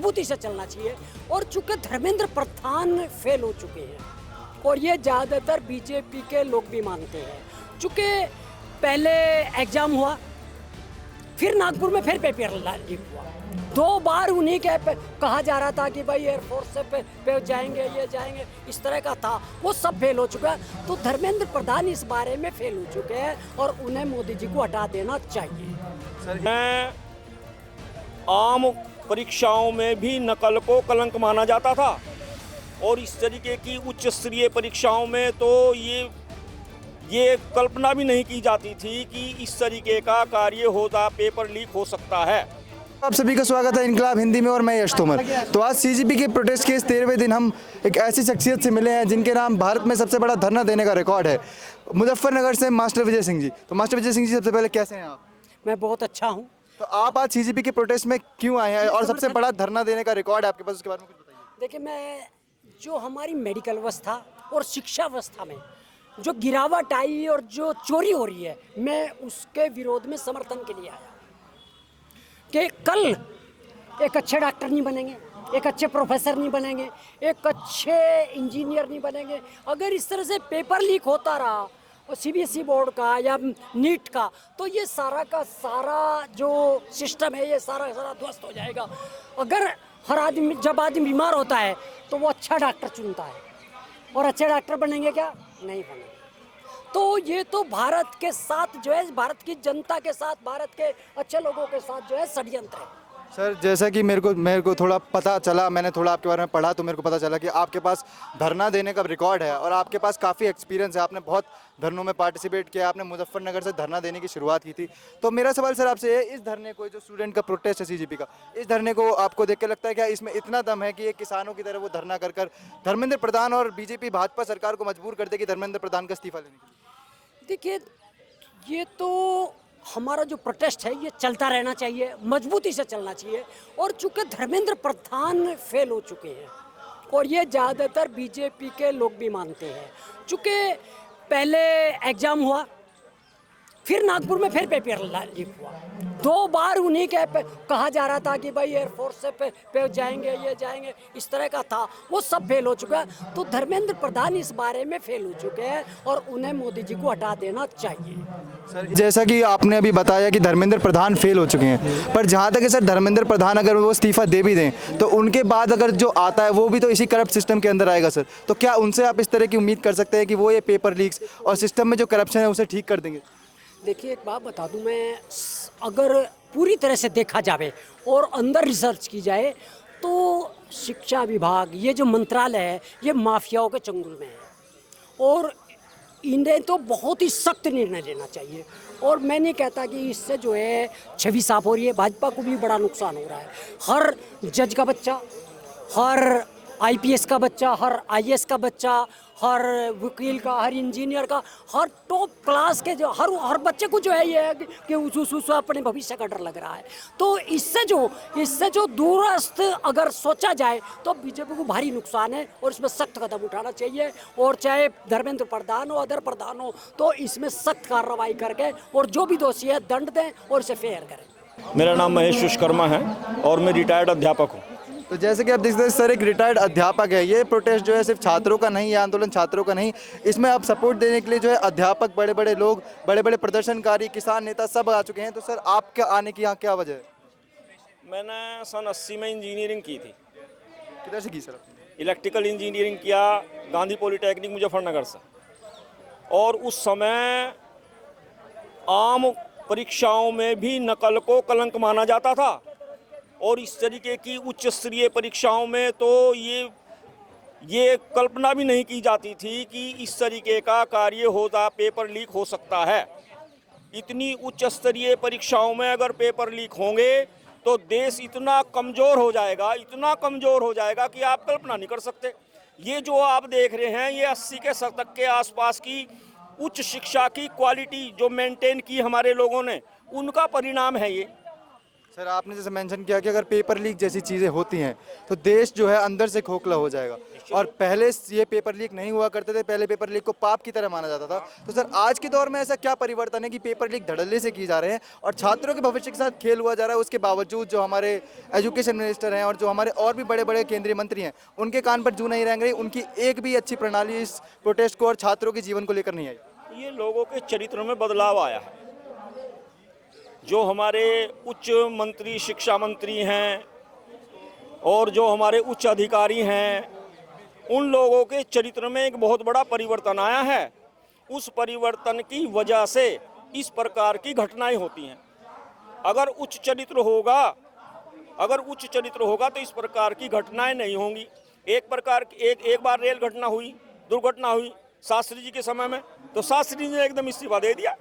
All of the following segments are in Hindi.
मजबूती से चलना चाहिए। और चूंकि धर्मेंद्र प्रधान फेल हो चुके हैं और ये ज़्यादातर बीजेपी के लोग भी मानते हैं, चूंकि पहले एग्जाम हुआ, फिर नागपुर में फिर पेपर लीक हुआ, 2 बार उन्हीं के कहा जा रहा था कि भाई एयरफोर्स से पे जाएंगे, ये जाएंगे, इस तरह का था, वो सब फेल हो चुका है। तो धर्मेंद्र प्रधान इस बारे में फेल हो चुके हैं और उन्हें मोदी जी को हटा देना चाहिए। मैं आम परीक्षाओं में भी नकल को कलंक माना जाता था और इस तरीके की उच्च स्तरीय परीक्षाओं में तो ये कल्पना भी नहीं की जाती थी कि इस तरीके का कार्य होता, पेपर लीक हो सकता है। आप सभी का स्वागत है इनकलाब हिंदी में और मैं यश तोमर। तो आज सीजीपी के प्रोटेस्ट के इस 13वें दिन हम एक ऐसी शख्सियत से मिले हैं जिनके नाम भारत में सबसे बड़ा धरना देने का रिकॉर्ड है। मुजफ्फरनगर से मास्टर विजय सिंह जी। तो मास्टर विजय सिंह जी, सबसे पहले कैसे हैं आप? मैं बहुत अच्छा हूँ। तो आप आज सीजीपी के प्रोटेस्ट में क्यों आए हैं और सबसे बड़ा धरना देने का रिकॉर्ड है आपके पास, उसके बारे में कुछ बताइए। देखिए, मैं जो हमारी मेडिकल व्यवस्था और शिक्षा व्यवस्था में जो गिरावट आई और जो चोरी हो रही है, मैं उसके विरोध में समर्थन के लिए आया कि कल एक अच्छे डॉक्टर नहीं बनेंगे, एक अच्छे प्रोफेसर नहीं बनेंगे, एक अच्छे इंजीनियर नहीं बनेंगे अगर इस तरह से पेपर लीक होता रहा और सीबीएसई बोर्ड का या नीट का, तो ये सारा का सारा जो सिस्टम है ये सारा का सारा ध्वस्त हो जाएगा। अगर हर आदमी, जब आदमी बीमार होता है तो वो अच्छा डॉक्टर चुनता है और अच्छे डॉक्टर बनेंगे क्या? नहीं बनेंगे। तो ये तो भारत के साथ जो है, भारत की जनता के साथ, भारत के अच्छे लोगों के साथ जो है षड्यंत्र है। सर, जैसा कि मेरे को थोड़ा पता चला, मैंने थोड़ा आपके बारे में पढ़ा तो मेरे को पता चला कि आपके पास धरना देने का रिकॉर्ड है और आपके पास काफ़ी एक्सपीरियंस है, आपने बहुत धरनों में पार्टिसिपेट किया, आपने मुजफ्फरनगर से धरना देने की शुरुआत की थी। तो मेरा सवाल सर आपसे है, इस धरने को, जो स्टूडेंट का प्रोटेस्ट है सीजीपी का, इस धरने को आपको देख के लगता है क्या इसमें इतना दम है कि ये किसानों की तरह वो धरना कर धर्मेंद्र प्रधान और बीजेपी भाजपा सरकार को मजबूर कर दे कि धर्मेंद्र प्रधान का इस्तीफा लेने के लिए? देखिए, ये तो हमारा जो प्रोटेस्ट है ये चलता रहना चाहिए, मजबूती से चलना चाहिए। और चूंकि धर्मेंद्र प्रधान फेल हो चुके हैं और ये ज़्यादातर बीजेपी के लोग भी मानते हैं, चूंकि पहले एग्जाम हुआ, फिर नागपुर में फिर पेपर लीक हुआ, 2 बार उन्हीं के कहा जा रहा था कि भाई एयरफोर्स से पे जाएंगे, ये जाएंगे, इस तरह का था, वो सब फेल हो चुका है। तो धर्मेंद्र प्रधान इस बारे में फेल हो चुके हैं और उन्हें मोदी जी को हटा देना चाहिए। सर, जैसा कि आपने अभी बताया कि धर्मेंद्र प्रधान फेल हो चुके हैं, पर जहाँ तक है सर, धर्मेंद्र प्रधान अगर वो इस्तीफा दे भी दें तो उनके बाद अगर जो आता है वो भी तो इसी करप्ट सिस्टम के अंदर आएगा सर। तो क्या उनसे आप इस तरह की उम्मीद कर सकते हैं कि वो ये पेपर लीक्स और सिस्टम में जो करप्शन है उसे ठीक कर देंगे? देखिए, एक बात बता दूं मैं, अगर पूरी तरह से देखा जाए और अंदर रिसर्च की जाए तो शिक्षा विभाग, ये जो मंत्रालय है, ये माफियाओं के चंगुल में है और इन्हें तो बहुत ही सख्त निर्णय लेना चाहिए। और मैं नहीं कहता कि इससे जो है छवि साफ हो रही है, भाजपा को भी बड़ा नुकसान हो रहा है। हर जज का बच्चा, हर आईपीएस का बच्चा, हर आईएएस का बच्चा, हर वकील का, हर इंजीनियर का, हर टॉप क्लास के जो हर बच्चे को जो है ये है कि उस अपने भविष्य का डर लग रहा है। तो इससे जो दूरस्थ अगर सोचा जाए तो बीजेपी को भारी नुकसान है और इसमें सख्त कदम उठाना चाहिए। और चाहे धर्मेंद्र प्रधान हो, अदर प्रधान हो, तो इसमें सख्त कार्रवाई करके और जो भी दोषी है दंड दें और इसे फेयर करें। मेरा नाम महेश विश्वकर्मा है और मैं रिटायर्ड अध्यापक हूँ। तो जैसे कि आप देख सकते हैं सर, एक रिटायर्ड अध्यापक है। ये प्रोटेस्ट जो है सिर्फ छात्रों का नहीं, ये आंदोलन छात्रों का नहीं, इसमें आप सपोर्ट देने के लिए जो है अध्यापक, बड़े बड़े लोग, बड़े बड़े प्रदर्शनकारी, किसान नेता सब आ चुके हैं। तो सर, आपके आने की यहाँ क्या वजह है? मैंने सन 80 में इंजीनियरिंग की थी। किधर से की सर? इलेक्ट्रिकल इंजीनियरिंग किया गांधी पॉलिटेक्निक मुजफ्फरनगर से। और उस समय आम परीक्षाओं में भी नकल को कलंक माना जाता था और इस तरीके की उच्च स्तरीय परीक्षाओं में तो ये कल्पना भी नहीं की जाती थी कि इस तरीके का कार्य होता, पेपर लीक हो सकता है। इतनी उच्च स्तरीय परीक्षाओं में अगर पेपर लीक होंगे तो देश इतना कमज़ोर हो जाएगा, इतना कमज़ोर हो जाएगा कि आप कल्पना नहीं कर सकते। ये जो आप देख रहे हैं, ये 80 के दशक के आसपास की उच्च शिक्षा की क्वालिटी जो मेंटेन की हमारे लोगों ने, उनका परिणाम है ये। सर आपने जैसे मेंशन किया कि अगर पेपर लीक जैसी चीज़ें होती हैं तो देश जो है अंदर से खोखला हो जाएगा, और पहले ये पेपर लीक नहीं हुआ करते थे, पहले पेपर लीक को पाप की तरह माना जाता था। तो सर आज के दौर में ऐसा क्या परिवर्तन है कि पेपर लीक धड़ल्ले से की जा रहे हैं और छात्रों के भविष्य के साथ खेल हुआ जा रहा है, उसके बावजूद जो हमारे एजुकेशन मिनिस्टर हैं और जो हमारे और भी बड़े बड़े केंद्रीय मंत्री हैं उनके कान पर जू नहीं रहेंगे, उनकी एक भी अच्छी प्रणाली इस प्रोटेस्ट को और छात्रों के जीवन को लेकर नहीं आई। ये लोगों के चरित्र में बदलाव आया है। जो हमारे उच्च मंत्री, शिक्षा मंत्री हैं और जो हमारे उच्च अधिकारी हैं, उन लोगों के चरित्र में एक बहुत बड़ा परिवर्तन आया है। उस परिवर्तन की वजह से इस प्रकार की घटनाएं होती हैं। अगर उच्च चरित्र होगा तो इस प्रकार की घटनाएं नहीं होंगी। एक बार रेल घटना हुई, दुर्घटना हुई शास्त्री जी के समय में, तो शास्त्री जी ने एकदम इस्तीफा दे दिया।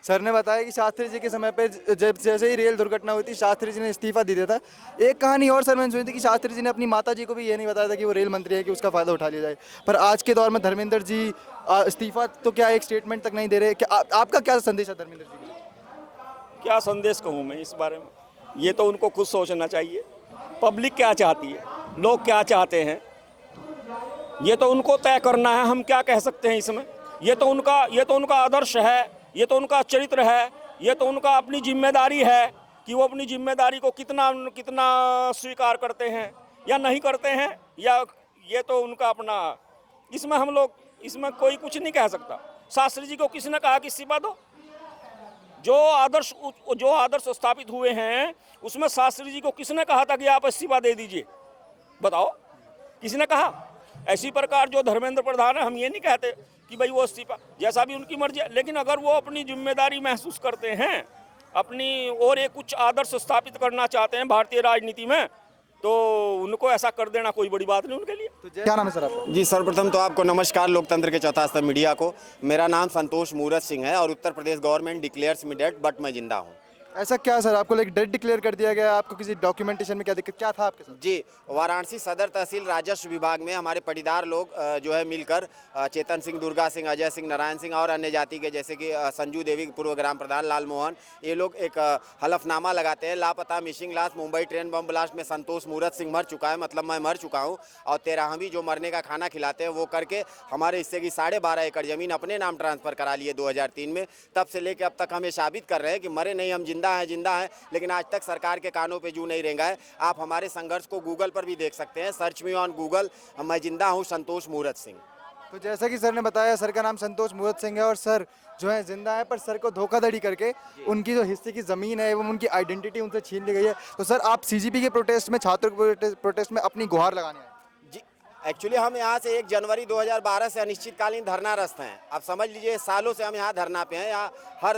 सर ने बताया कि शास्त्री जी के समय पे जब जैसे ही रेल दुर्घटना हुई थी शास्त्री जी ने इस्तीफा दे दिया था। एक कहानी और सर मैंने सुनी थी कि शास्त्री जी ने अपनी माता जी को भी ये नहीं बताया था कि वो रेल मंत्री है कि उसका फायदा उठा लिया जाए। पर आज के दौर में धर्मेंद्र जी इस्तीफा तो क्या एक स्टेटमेंट तक नहीं दे रहे। क्या आपका क्या संदेश है धर्मेंद्र जी को? क्या संदेश कहूँ मैं इस बारे में, ये तो उनको खुद सोचना चाहिए। पब्लिक क्या चाहती है, लोग क्या चाहते हैं, ये तो उनको तय करना है। हम क्या कह सकते हैं इसमें? ये तो उनका आदर्श है, ये तो उनका चरित्र है, ये तो उनका अपनी जिम्मेदारी है कि वो अपनी जिम्मेदारी को कितना स्वीकार करते हैं या नहीं करते हैं, या ये तो उनका अपना, इसमें कोई कुछ नहीं कह सकता। शास्त्री जी को किसने कहा कि इस्तीफा दो? जो आदर्श स्थापित हुए हैं उसमें शास्त्री जी को किसने कहा था कि आप इस्तीफा दे दीजिए? बताओ, किसने कहा? ऐसी प्रकार जो धर्मेंद्र प्रधान है, हम ये नहीं कहते कि भाई वो इस्तीफा, जैसा भी उनकी मर्जी है, लेकिन अगर वो अपनी जिम्मेदारी महसूस करते हैं, अपनी और एक कुछ आदर्श स्थापित करना चाहते हैं भारतीय राजनीति में, तो उनको ऐसा कर देना कोई बड़ी बात नहीं उनके लिए। तो क्या नाम है सर आपका? जी सर्वप्रथम तो आपको नमस्कार लोकतंत्र के चौथा स्तंभ मीडिया को। मेरा नाम संतोष मूरत सिंह है और Uttar Pradesh government declares me dead but मैं जिंदा हूँ। ऐसा क्या सर आपको लाइक डेड डिक्लेयर कर दिया गया? आपको किसी डॉक्यूमेंटेशन में क्या दिक्कत क्या था आपके साथ? जी, वाराणसी सदर तहसील राजस्व विभाग में हमारे पटीदार लोग जो है मिलकर चेतन सिंह, दुर्गा सिंह, अजय सिंह, नारायण सिंह और अन्य जाति के जैसे कि संजू देवी पूर्व ग्राम प्रधान, लाल मोहन, ये लोग एक हलफनामा लगाते हैं। लापता missing last Mumbai train bomb blast में संतोष मूरत सिंह मर चुका है, मतलब मैं मर चुका हूँ, और 13वीं जो मरने का खाना खिलाते हैं वो करके हमारे हिस्से की 12.5 एकड़ ज़मीन अपने नाम ट्रांसफ़र करा लिए 2003 में। तब से लेकर अब तक हमें साबित कर रहे हैं कि मरे नहीं, हम जिंदा हैं, लेकिन आज तक सरकार के कानों पे जू नहीं रेंगा है। आप हमारे संघर्ष को गूगल पर भी देख सकते हैं, सर्च मी ऑन गूगल, मैं जिंदा हूँ संतोष मूरत सिंह। तो जैसा कि सर ने बताया, सर का नाम संतोष मूरत सिंह है और सर जो है जिंदा है, पर सर को धोखाधड़ी करके उनकी जो हिस्से की ज़मीन है एवं उनकी आइडेंटिटी उनसे छीन ली गई है। तो सर आप सीजीपी के प्रोटेस्ट में, छात्रों के प्रोटेस्ट में अपनी गुहार लगाने आए? जी, एक्चुअली हम यहाँ से 1 जनवरी 2012 से अनिश्चितकालीन धरनारस्त हैं। आप समझ लीजिए सालों से हम यहाँ धरना पे हैं। यहाँ हर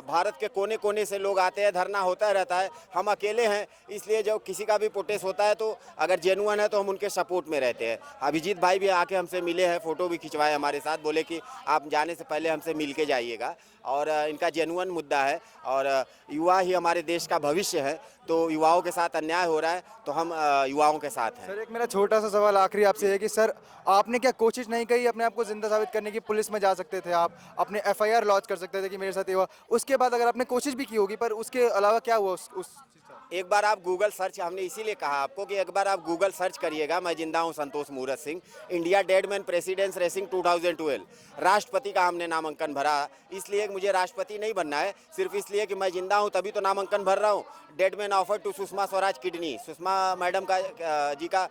भारत के कोने कोने से लोग आते हैं, धरना होता रहता है। हम अकेले हैं, इसलिए जब किसी का भी प्रोटेस्ट होता है तो अगर जेन्युइन है तो हम उनके सपोर्ट में रहते हैं। अभिजीत भाई भी आके हमसे मिले हैं, फ़ोटो भी खिंचवाए हमारे साथ, बोले कि आप जाने से पहले हमसे मिल के जाइएगा, और इनका जेन्युइन मुद्दा है और युवा ही हमारे देश का भविष्य है। तो युवाओं के साथ अन्याय हो रहा है तो हम युवाओं के साथ हैं। सर एक मेरा छोटा सा सवाल आखिरी आपसे है कि सर आपने क्या कोशिश नहीं की अपने आप को जिंदा साबित करने की? पुलिस में जा सकते थे आप, अपने FIR लॉन्च कर सकते थे कि मेरे साथ ये हुआ, उसके बाद अगर आपने कोशिश भी की होगी, पर उसके अलावा क्या हुआ उस चीज़ का? एक बार आप गूगल सर्च, हमने इसीलिए कहा आपको कि एक बार आप गूगल सर्च करिएगा, मैं जिंदा हूं संतोष मूरत Singh, India dead man precedence racing 2012, राष्ट्रपति का हमने नामांकन भरा। इसलिए मुझे राष्ट्रपति नहीं बनना है, सिर्फ इसलिए कि मैं जिंदा हूं तभी तो नामांकन भर रहा हूं। Dead man offer to Sushma Swaraj kidney, Sushma madam का जी का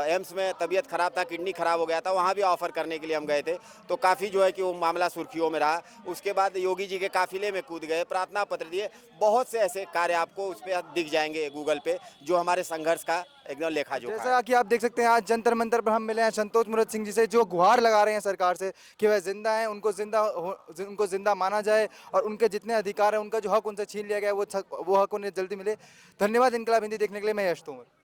एम्स में तबीयत खराब था, किडनी खराब हो गया था, वहाँ भी ऑफर करने के लिए हम गए थे। तो काफ़ी जो है कि वो मामला सुर्खियों में रहा। उसके बाद योगी जी के काफिले में कूद गए, प्रार्थना पत्र दिए, बहुत से ऐसे कार्य आपको उस पर दिख जाएंगे गूगल पे जो हमारे संघर्ष का एकदम लेखा जोखा है। जैसा कि आप देख सकते हैं आज जंतर मंतर पर हम मिले हैं संतोष मूरत सिंह जी से, जो गुहार लगा रहे हैं सरकार से कि वह जिंदा हैं, उनको जिंदा माना जाए और उनके जितने अधिकार हैं, उनका जो हक उनसे छीन लिया गया है वो हक उन्हें जल्दी मिले। धन्यवाद। इनकलाब हिंदी देखने के लिए मैं यश तोमर।